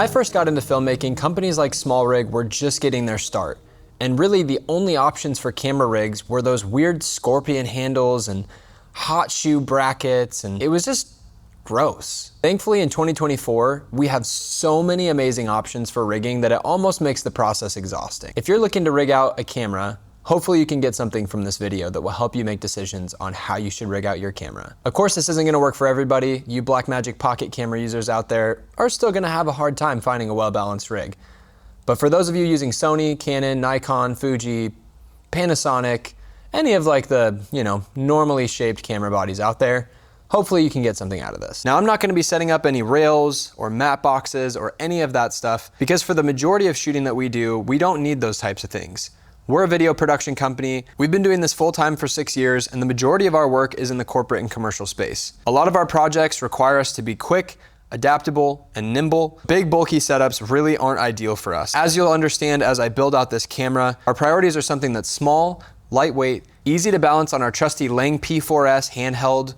I first got into filmmaking, companies like SmallRig were just getting their start. And really the only options for camera rigs were those weird scorpion handles and hot shoe brackets, and it was just gross. Thankfully in 2024, we have so many amazing options for rigging that it almost makes the process exhausting. If you're looking to rig out a camera, hopefully you can get something from this video that will help you make decisions on how you should rig out your camera. Of course, this isn't gonna work for everybody. You Blackmagic Pocket camera users out there are still gonna have a hard time finding a well-balanced rig. But for those of you using Sony, Canon, Nikon, Fuji, Panasonic, any of like the, normally shaped camera bodies out there, hopefully you can get something out of this. Now, I'm not gonna be setting up any rails or matte boxes or any of that stuff because for the majority of shooting that we do, we don't need those types of things. We're a video production company. We've been doing this full time for 6 years, and the majority of our work is in the corporate and commercial space. A lot of our projects require us to be quick, adaptable, and nimble. Big, bulky setups really aren't ideal for us. As you'll understand as I build out this camera, our priorities are something that's small, lightweight, easy to balance on our trusty Lang P4S handheld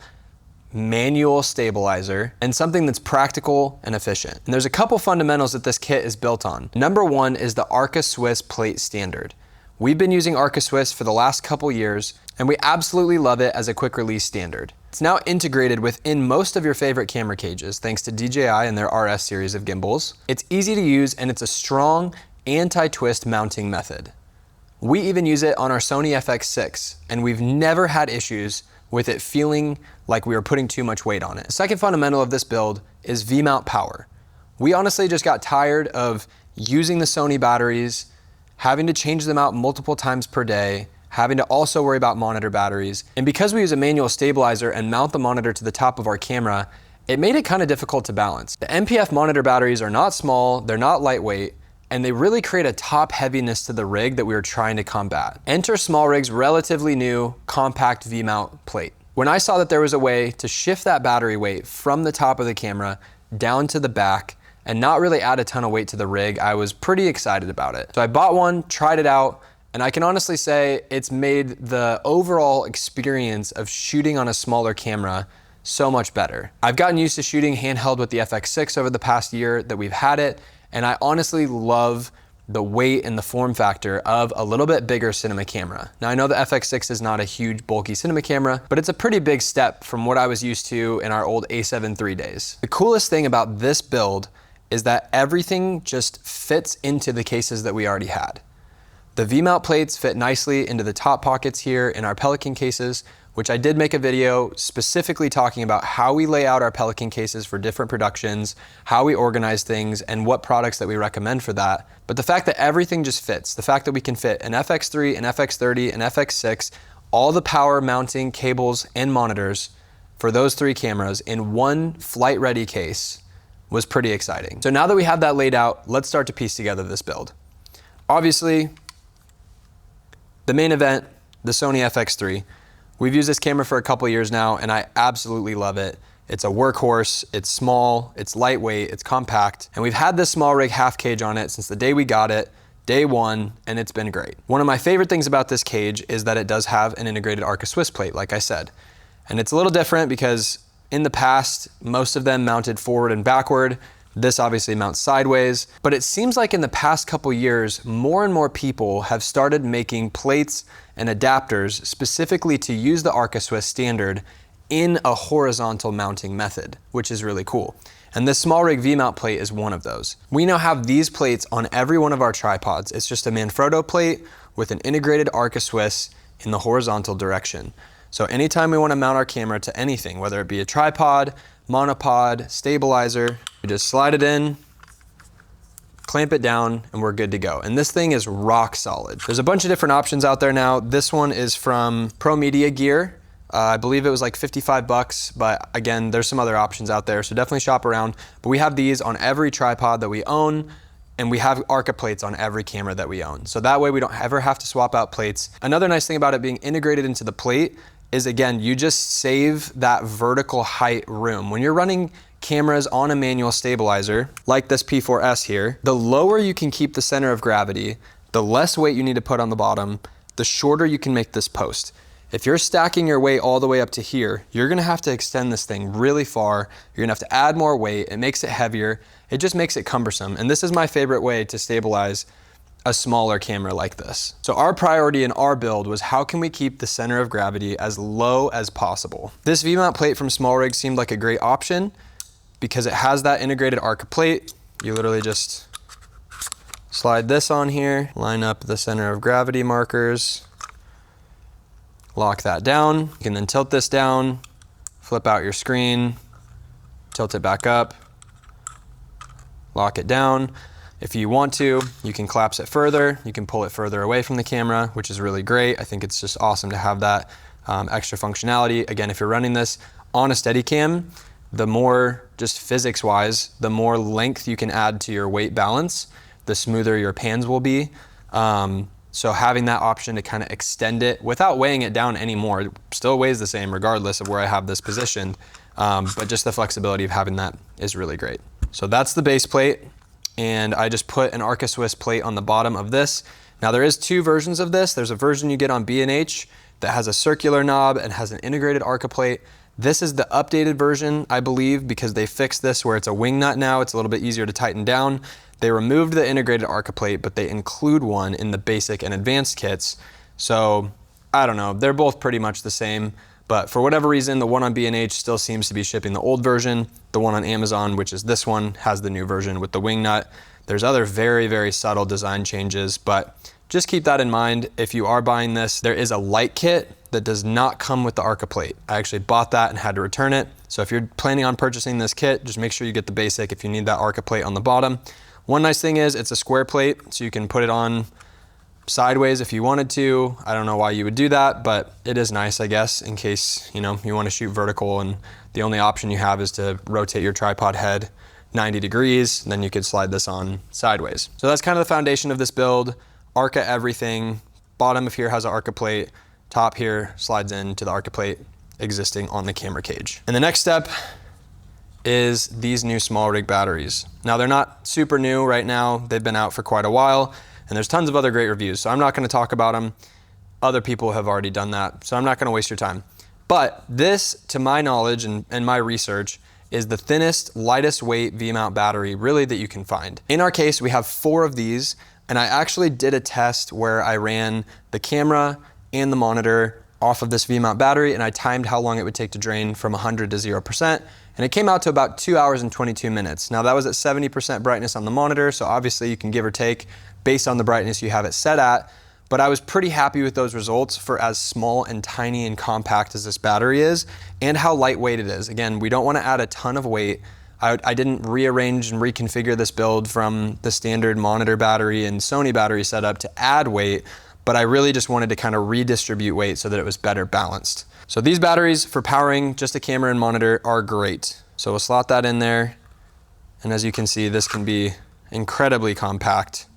manual stabilizer, and something that's practical and efficient. And there's a couple fundamentals that this kit is built on. Number one is the ARCA Swiss plate standard. We've been using ARCA Swiss for the last couple years, and we absolutely love it as a quick release standard. It's now integrated within most of your favorite camera cages thanks to DJI and their RS series of gimbals. It's easy to use, and it's a strong anti-twist mounting method. We even use it on our Sony FX3, and we've never had issues with it feeling like we were putting too much weight on it. The second fundamental of this build is V-mount power. We honestly just got tired of using the Sony batteries, having to change them out multiple times per day, having to also worry about monitor batteries. And because we use a manual stabilizer and mount the monitor to the top of our camera, it made it kind of difficult to balance. The MPF monitor batteries are not small, they're not lightweight, and they really create a top heaviness to the rig that we were trying to combat. Enter SmallRig's relatively new compact V-mount plate. When I saw that there was a way to shift that battery weight from the top of the camera down to the back and not really add a ton of weight to the rig, I was pretty excited about it. So I bought one, tried it out, and I can honestly say it's made the overall experience of shooting on a smaller camera so much better. I've gotten used to shooting handheld with the FX3 over the past year that we've had it, and I honestly love the weight and the form factor of a little bit bigger cinema camera. Now I know the FX3 is not a huge bulky cinema camera, but it's a pretty big step from what I was used to in our old A7 III days. The coolest thing about this build is that everything just fits into the cases that we already had. The V-mount plates fit nicely into the top pockets here in our Pelican cases, which I did make a video specifically talking about how we lay out our Pelican cases for different productions, how we organize things, and what products that we recommend for that. But the fact that everything just fits, the fact that we can fit an FX3, an FX30, an FX6, all the power mounting cables and monitors for those three cameras in one flight-ready case was pretty exciting. So now that we have that laid out, let's start to piece together this build. Obviously, the main event, the Sony FX3. We've used this camera for a couple years now, and I absolutely love it. It's a workhorse, it's small, it's lightweight, it's compact, and we've had this SmallRig half cage on it since the day we got it, day one, and it's been great. One of my favorite things about this cage is that it does have an integrated ARCA Swiss plate, like I said. And it's a little different because in the past, most of them mounted forward and backward. This obviously mounts sideways, but it seems like in the past couple years, more and more people have started making plates and adapters specifically to use the ARCA Swiss standard in a horizontal mounting method, which is really cool. And this SmallRig V-mount plate is one of those. We now have these plates on every one of our tripods. It's just a Manfrotto plate with an integrated ARCA Swiss in the horizontal direction. So anytime we want to mount our camera to anything, whether it be a tripod, monopod, stabilizer, we just slide it in, clamp it down, and we're good to go. And this thing is rock solid. There's a bunch of different options out there now. This one is from Pro Media Gear. I believe it was like 55 bucks, but again, there's some other options out there, so definitely shop around. But we have these on every tripod that we own, and we have ARCA plates on every camera that we own. So that way we don't ever have to swap out plates. Another nice thing about it being integrated into the plate is, again, you just save that vertical height room. When you're running cameras on a manual stabilizer, like this P4S here, the lower you can keep the center of gravity, the less weight you need to put on the bottom, the shorter you can make this post. If you're stacking your weight all the way up to here, you're gonna have to extend this thing really far. You're gonna have to add more weight. It makes it heavier. It just makes it cumbersome. And this is my favorite way to stabilize a smaller camera like this. So our priority in our build was how can we keep the center of gravity as low as possible? This V-mount plate from SmallRig seemed like a great option because it has that integrated ARCA plate. You literally just slide this on here, line up the center of gravity markers, lock that down. You can then tilt this down, flip out your screen, tilt it back up, lock it down. If you want to, you can collapse it further. You can pull it further away from the camera, which is really great. I think it's just awesome to have that extra functionality. Again, if you're running this on a Steadicam, the more, just physics-wise, the more length you can add to your weight balance, the smoother your pans will be. So having that option to kind of extend it without weighing it down anymore, it still weighs the same regardless of where I have this positioned, but just the flexibility of having that is really great. So that's the base plate, and I just put an ARCA Swiss plate on the bottom of this. Now there is two versions of this. There's a version you get on B&H that has a circular knob and has an integrated ARCA plate. This is the updated version, I believe, because they fixed this where it's a wing nut now. It's a little bit easier to tighten down. They removed the integrated ARCA plate, but they include one in the basic and advanced kits. So I don't know, they're both pretty much the same, but for whatever reason, the one on B&H still seems to be shipping the old version. The one on Amazon, which is this one, has the new version with the wing nut. There's other very, very subtle design changes, but just keep that in mind. If you are buying this, there is a light kit that does not come with the ARCA plate. I actually bought that and had to return it. So if you're planning on purchasing this kit, just make sure you get the basic if you need that ARCA plate on the bottom. One nice thing is it's a square plate, so you can put it on sideways if you wanted to. I don't know why you would do that, but it is nice, I guess, in case you want to shoot vertical and the only option you have is to rotate your tripod head 90 degrees, then you could slide this on sideways. So that's kind of the foundation of this build. ARCA everything. Bottom of here has an ARCA plate. Top here slides into the ARCA plate existing on the camera cage. And the next step is these new SmallRig batteries. Now they're not super new right now. They've been out for quite a while and there's tons of other great reviews. So I'm not gonna talk about them. Other people have already done that. So I'm not gonna waste your time. But this, to my knowledge and my research, is the thinnest, lightest weight V-mount battery really that you can find. In our case, we have 4 of these, and I actually did a test where I ran the camera and the monitor off of this V-mount battery, and I timed how long it would take to drain from 100 to 0%, and it came out to about 2 hours and 22 minutes. Now that was at 70% brightness on the monitor, so obviously you can give or take based on the brightness you have it set at, but I was pretty happy with those results for as small and tiny and compact as this battery is, and how lightweight it is. Again, we don't want to add a ton of weight. I didn't rearrange and reconfigure this build from the standard monitor battery and Sony battery setup to add weight, but I really just wanted to kind of redistribute weight so that it was better balanced. So these batteries for powering just a camera and monitor are great. So we'll slot that in there, and as you can see, this can be incredibly compact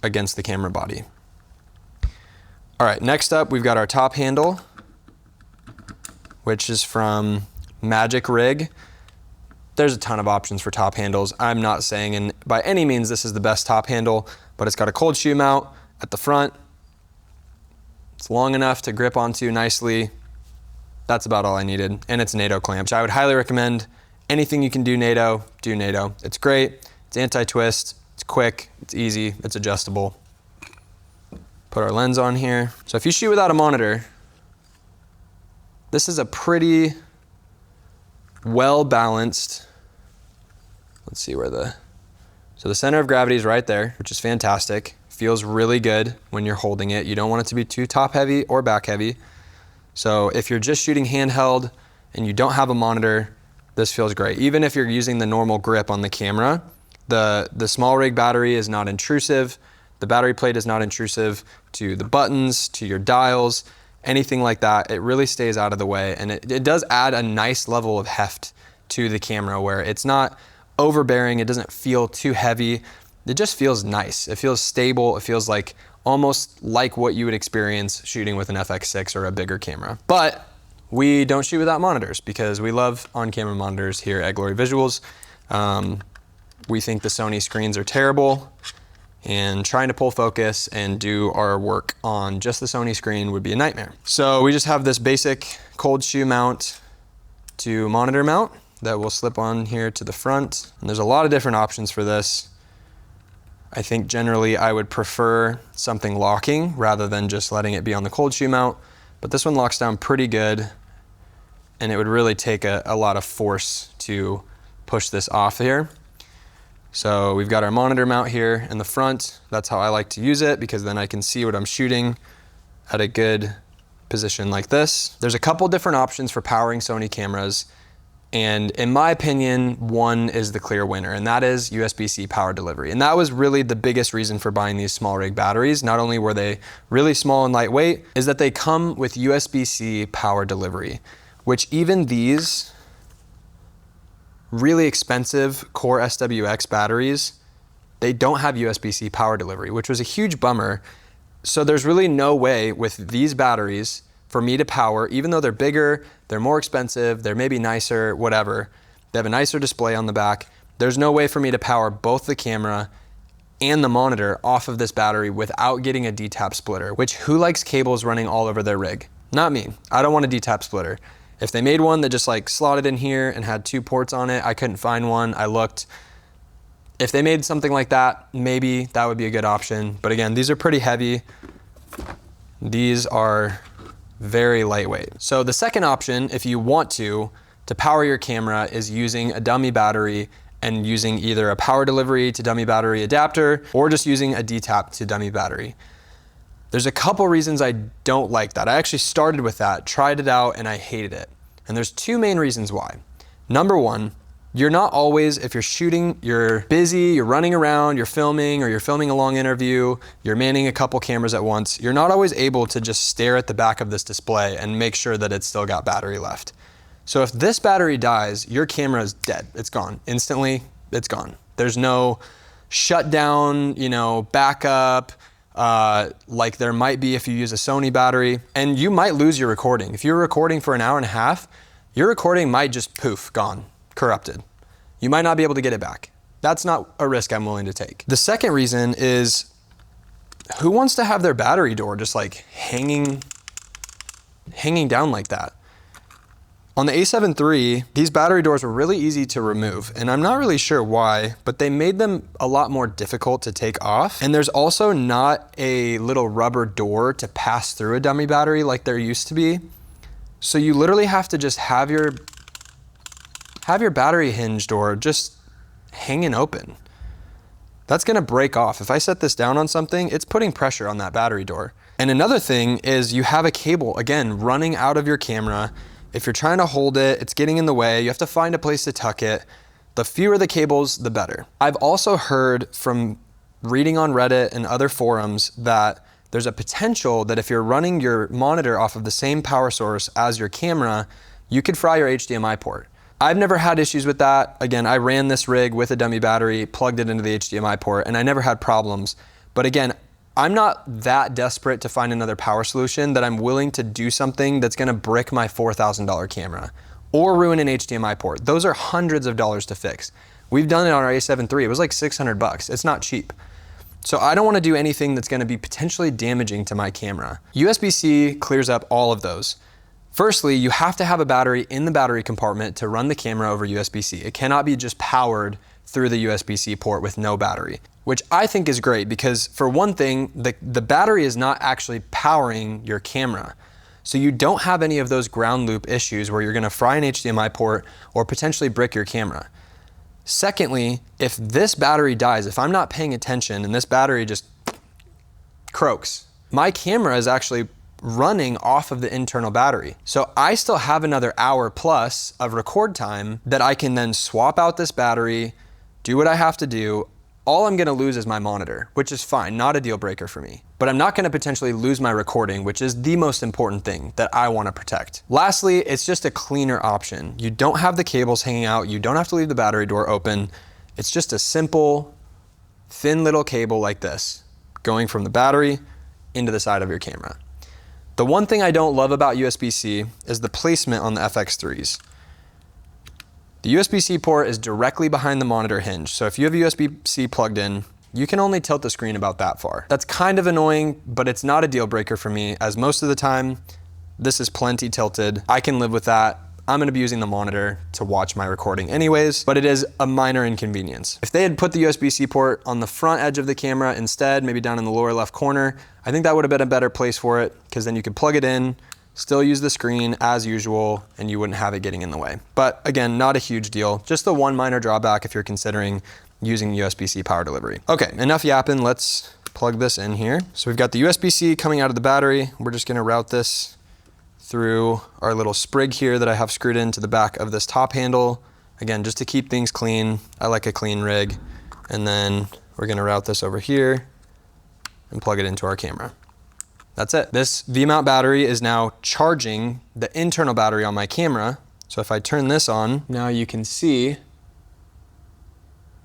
against the camera body. All right, next up, we've got our top handle, which is from Magic Rig. There's a ton of options for top handles. I'm not saying, and by any means, this is the best top handle, but it's got a cold shoe mount at the front. It's long enough to grip onto nicely. That's about all I needed, and it's NATO clamp. I would highly recommend anything you can do NATO, do NATO. It's great, it's anti-twist, it's quick, it's easy, it's adjustable. Put our lens on here. So if you shoot without a monitor, this is a pretty well-balanced, let's see where so the center of gravity is right there, which is fantastic. Feels really good when you're holding it. You don't want it to be too top heavy or back heavy. So if you're just shooting handheld and you don't have a monitor, this feels great. Even if you're using the normal grip on the camera, the SmallRig battery is not intrusive. The battery plate is not intrusive to the buttons, to your dials, anything like that. It really stays out of the way, and it does add a nice level of heft to the camera where it's not overbearing, it doesn't feel too heavy. It just feels nice. It feels stable. It feels like almost like what you would experience shooting with an FX6 or a bigger camera. But we don't shoot without monitors because we love on-camera monitors here at Glory Visuals. We think the Sony screens are terrible, and trying to pull focus and do our work on just the Sony screen would be a nightmare. So we just have this basic cold shoe mount to monitor mount that will slip on here to the front. And there's a lot of different options for this. I think generally I would prefer something locking rather than just letting it be on the cold shoe mount, but this one locks down pretty good, and it would really take a lot of force to push this off here. So we've got our monitor mount here in the front. That's how I like to use it, because then I can see what I'm shooting at a good position like this. There's a couple different options for powering Sony cameras, and in my opinion, one is the clear winner, and that is USB-C power delivery. And that was really the biggest reason for buying these SmallRig batteries. Not only were they really small and lightweight, is that they come with USB-C power delivery, which even these really expensive Core SWX batteries, they don't have USB-C power delivery, which was a huge bummer. So there's really no way with these batteries for me to power, even though they're bigger, they're more expensive, they're maybe nicer, whatever. They have a nicer display on the back. There's no way for me to power both the camera and the monitor off of this battery without getting a D-tap splitter, which who likes cables running all over their rig? Not me. I don't want a D-tap splitter. If they made one that just like slotted in here and had 2 ports on it, I couldn't find one. I looked. If they made something like that, maybe that would be a good option. But again, these are pretty heavy. These are very lightweight. So the second option, if you want to power your camera, is using a dummy battery and using either a power delivery to dummy battery adapter or just using a D-tap to dummy battery. There's a couple reasons I don't like that. I actually started with that, tried it out, and I hated it. And there's 2 main reasons why. Number one, you're not always, if you're shooting, you're busy, you're running around, you're filming, or you're filming a long interview, you're manning a couple cameras at once, you're not always able to just stare at the back of this display and make sure that it's still got battery left. So if this battery dies, your camera is dead. It's gone. Instantly, it's gone. There's no shutdown, backup, like there might be if you use a Sony battery, and you might lose your recording. If you're recording for an hour and a half, your recording might just poof, gone, corrupted. You might not be able to get it back. That's not a risk I'm willing to take. The second reason is, who wants to have their battery door just like hanging down like that? On the A7 III, these battery doors were really easy to remove, and I'm not really sure why, but they made them a lot more difficult to take off. And there's also not a little rubber door to pass through a dummy battery like there used to be. So you literally have to just have your battery hinge door just hanging open. That's gonna break off. If I set this down on something, it's putting pressure on that battery door. And another thing is you have a cable, again, running out of your camera. If you're trying to hold it, it's getting in the way. You have to find a place to tuck it. The fewer the cables, the better. I've also heard from reading on Reddit and other forums that there's a potential that if you're running your monitor off of the same power source as your camera, you could fry your HDMI port. I've never had issues with that. Again, I ran this rig with a dummy battery, plugged it into the HDMI port, and I never had problems. But again, I'm not that desperate to find another power solution that I'm willing to do something that's gonna brick my $4,000 camera or ruin an HDMI port. Those are hundreds of dollars to fix. We've done it on our A7 III. It was like 600 bucks. It's not cheap. So I don't wanna do anything that's gonna be potentially damaging to my camera. USB-C clears up all of those. Firstly, you have to have a battery in the battery compartment to run the camera over USB-C. It cannot be just powered through the USB-C port with no battery, which I think is great because for one thing, the battery is not actually powering your camera. So you don't have any of those ground loop issues where you're gonna fry an HDMI port or potentially brick your camera. Secondly, if this battery dies, if I'm not paying attention and this battery just croaks, my camera is actually running off of the internal battery. So I still have another hour plus of record time that I can then swap out this battery, do what I have to do. All I'm gonna lose is my monitor, which is fine, not a deal breaker for me. But I'm not gonna potentially lose my recording, which is the most important thing that I wanna protect. Lastly, it's just a cleaner option. You don't have the cables hanging out, you don't have to leave the battery door open. It's just a simple, thin little cable like this, going from the battery into the side of your camera. The one thing I don't love about USB-C is the placement on the FX3s. The USB-C port is directly behind the monitor hinge. So if you have USB-C plugged in, you can only tilt the screen about that far. That's kind of annoying, but it's not a deal breaker for me, as most of the time, this is plenty tilted. I can live with that. I'm gonna be using the monitor to watch my recording anyways, but it is a minor inconvenience. If they had put the USB-C port on the front edge of the camera instead, maybe down in the lower left corner, I think that would have been a better place for it, because then you could plug it in, still use the screen as usual, and you wouldn't have it getting in the way. But again, not a huge deal. Just the one minor drawback if you're considering using USB-C power delivery. Okay, enough yapping, let's plug this in here. So we've got the USB-C coming out of the battery. We're just gonna route this through our little sprig here that I have screwed into the back of this top handle. Again, just to keep things clean. I like a clean rig. And then we're gonna route this over here and plug it into our camera. That's it. This V-mount battery is now charging the internal battery on my camera. So if I turn this on, now you can see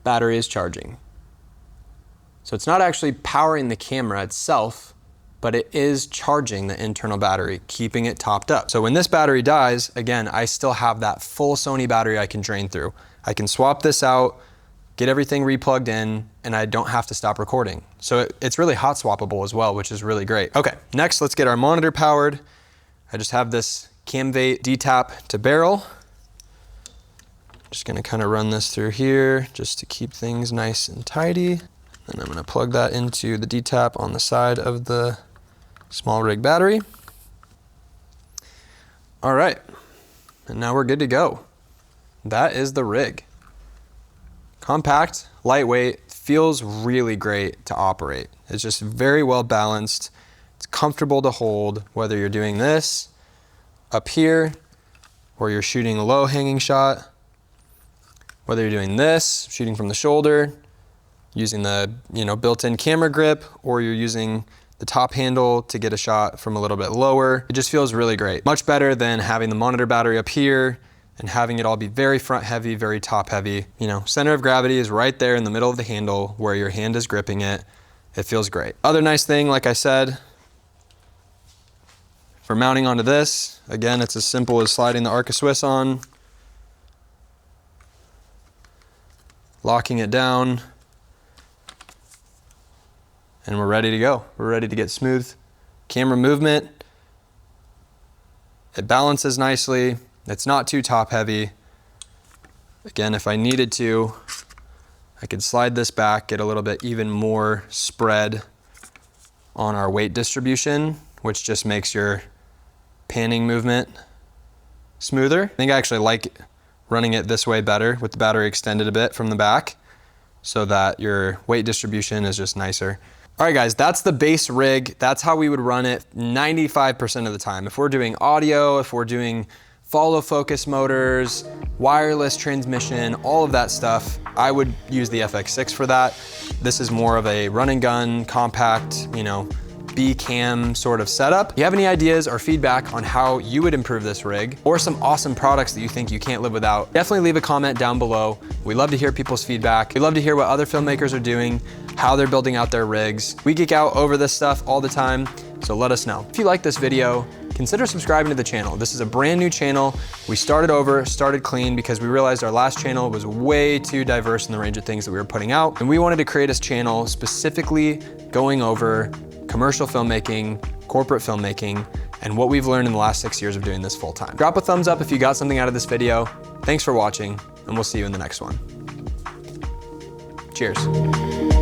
battery is charging. So it's not actually powering the camera itself, but it is charging the internal battery, keeping it topped up. So when this battery dies, again, I still have that full Sony battery I can drain through. I can swap this out, get everything replugged in, and I don't have to stop recording. So it's really hot swappable as well, which is really great. Okay, next let's get our monitor powered. I just have this Camvate D-tap to barrel. Just gonna kind of run this through here just to keep things nice and tidy. And I'm gonna plug that into the D-tap on the side of the SmallRig battery. All right, and now we're good to go. That is the rig. Compact, lightweight, feels really great to operate. It's just very well balanced. It's comfortable to hold, whether you're doing this up here, or you're shooting a low hanging shot, whether you're doing this, shooting from the shoulder, using the built-in camera grip, or you're using the top handle to get a shot from a little bit lower. It just feels really great. Much better than having the monitor battery up here and having it all be very front heavy, very top heavy. Center of gravity is right there in the middle of the handle where your hand is gripping it. It feels great. Other nice thing, like I said, for mounting onto this, again, it's as simple as sliding the ARCA Swiss on, locking it down, and we're ready to go. We're ready to get smooth camera movement. It balances nicely. It's not too top heavy. Again, if I needed to, I could slide this back, get a little bit even more spread on our weight distribution, which just makes your panning movement smoother. I think I actually like running it this way better with the battery extended a bit from the back so that your weight distribution is just nicer. All right guys, that's the base rig. That's how we would run it 95% of the time. If we're doing audio, if we're doing follow focus motors, wireless transmission, all of that stuff, I would use the FX3 for that. This is more of a run and gun, compact, B-cam sort of setup. If you have any ideas or feedback on how you would improve this rig, or some awesome products that you think you can't live without, definitely leave a comment down below. We love to hear people's feedback. We love to hear what other filmmakers are doing, how they're building out their rigs. We geek out over this stuff all the time, so let us know. If you like this video, consider subscribing to the channel. This is a brand new channel. We started clean because we realized our last channel was way too diverse in the range of things that we were putting out. And we wanted to create a channel specifically going over commercial filmmaking, corporate filmmaking, and what we've learned in the last 6 years of doing this full time. Drop a thumbs up if you got something out of this video. Thanks for watching, and we'll see you in the next one. Cheers.